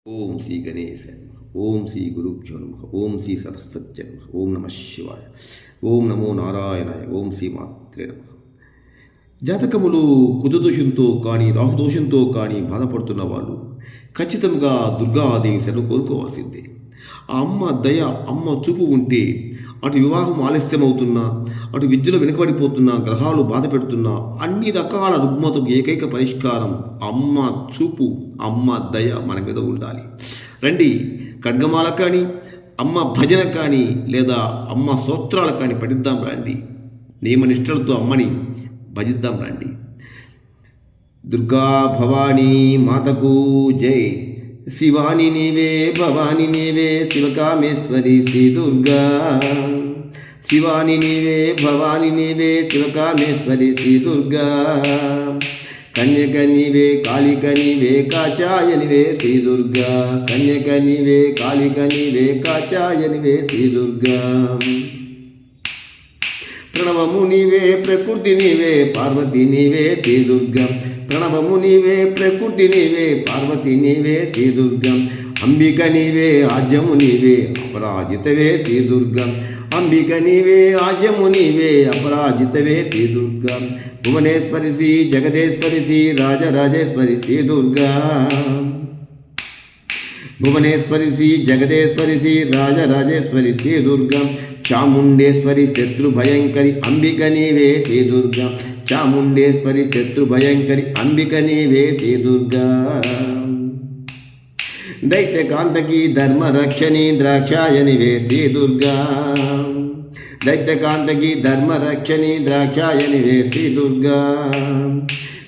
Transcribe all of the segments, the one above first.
ఓం శ్రీ గణేశ ఓం శ్రీ గురుభ్యో నమః ఓం శ్రీ సరస్వత్య నమః ఓం నమః శివాయ ఓం నమో నారాయణాయ ఓం శ్రీ మాత్రే నమః. జాతకములు కుజదోషంతో కానీ రాహుదోషంతో కానీ బాధపడుతున్న వాళ్ళు ఖచ్చితంగా దుర్గాదేవి శరణు కోరుకోవాల్సిందే. ఆ అమ్మ దయ, అమ్మ చూపు ఉంటే అటు వివాహం ఆలస్యం అవుతున్నా, అటు విద్యలో వెనుకబడిపోతున్నా, గ్రహాలు బాధ పెడుతున్నా, అన్ని రకాల రుగ్మతకు ఏకైక పరిష్కారం అమ్మ చూపు, అమ్మ దయ మన మీద ఉండాలి. రండి, ఖడ్గమాల కానీ, అమ్మ భజన కానీ, లేదా అమ్మ స్తోత్రాలు కానీ పఠిద్దాం రండి. నియమనిష్టలతో అమ్మని భజిద్దాం రండి. దుర్గా భవానీ మాతకు జై. శివాని నీవే, భవాని నీవే, శివకామేశ్వరి శ్రీ దుర్గా. శివాని నీవే, భవాని నీవే, శివకామేశ్వరి శ్రీ దుర్గా. కన్యక నీవే, కాళిక నీవే, కాచాయనివే శ్రీ దుర్గా. కన్యక నీవే, కాళిక నీవే, కాచాయనివే శ్రీ దుర్గా. ప్రణవము నీవే, ప్రకృతి నీవే, పార్వతి నీవే శ్రీ దుర్గా. ప్రణవము నీవే, ప్రకృతి నీవే, పార్వతి నీవే శ్రీ దుర్గా. అంబిక నీవే, ఆజ్యము నీవే, అపరాజితవే శ్రీ దుర్గా. అంబిక నీవే, ఆజ్యము నీవే, అపరాజితవే శ్రీ దుర్గా. భువనేశ్వరి శ్రీ జగదేశ్వరి శ్రీ రాజరాజేశ్వరి శ్రీ దుర్గా. భువనేశ్వరి శ్రీ జగదేశ్వరి శ్రీ రాజరాజేశ్వరి శ్రీ దుర్గా. చాముండేశ్వరి శత్రుభయంకరి అంబిక నీవే శ్రీ దుర్గా. చాముండేశ్వరి శత్రుభయంకరి అంబిక నీవే శ్రీ దుర్గా. దైత్యకాంతకి ధర్మరక్షణి ద్రాక్షాయనివే శ్రీ దుర్గా. దైత్యకాంతకి ధర్మరక్షణి ద్రాక్షాయనివే శ్రీ దుర్గా.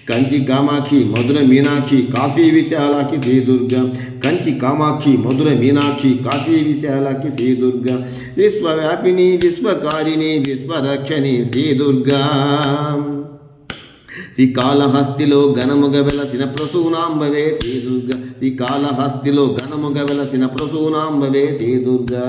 కంచి కామాక్షి మధుర మీనాక్షి కాశీ విశాలాకి శ్రీ దుర్గా. కంచి కామాక్షి మధుర మీనాక్షి కాశీ విశాలాకి శ్రీ దుర్గా. విశ్వవ్యాపిని విశ్వకారిణి విశ్వరక్షణి శ్రీ దుర్గా. శ్రీకాళహస్తిలో ఘనముగ వెలసిన ప్రసూనాంబవే శ్రీ దుర్గా. శ్రీకాళహస్తిలో ఘనముగ వెలసిన ప్రసూనాంబవే శ్రీ దుర్గా.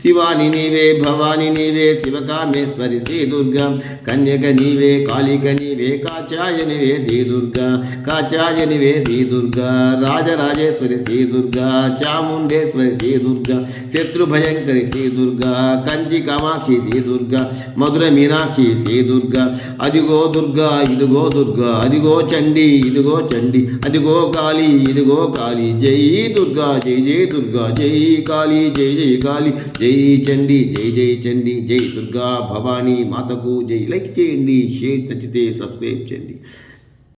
శివాని నీవే, భవాని నీవే, శివకామేశ్వరి శ్రీ దుర్గా. కన్యక నీవే, కాళిక నీవే, కాచాయనివే శ్రీ దుర్గా. కాచాయనివే శ్రీ దుర్గా. రాజరాజేశ్వరి శ్రీ దుర్గా. చాముండేశ్వరి శ్రీ దుర్గా. శత్రుభయంకరి శ్రీ దుర్గా. కంచి కామాక్షి శ్రీ దుర్గా. మధుర మీనాక్షి శ్రీ దుర్గా. అదిగో దుర్గా, ఇదిగో దుర్గా, అదిగో చండి, ఇదిగో చండి, అదిగో కాళీ, ఇదిగో కాళీ. జై దుర్గా, జై జై దుర్గా, జై కాళీ, జై జై కాళీ, జై చండి, జై జై చండి, జై దుర్గా భవానీ మాతకు జై. లైక్ చేయండి, షేర్ నచ్చితే సబ్స్క్రైబ్ చేయండి.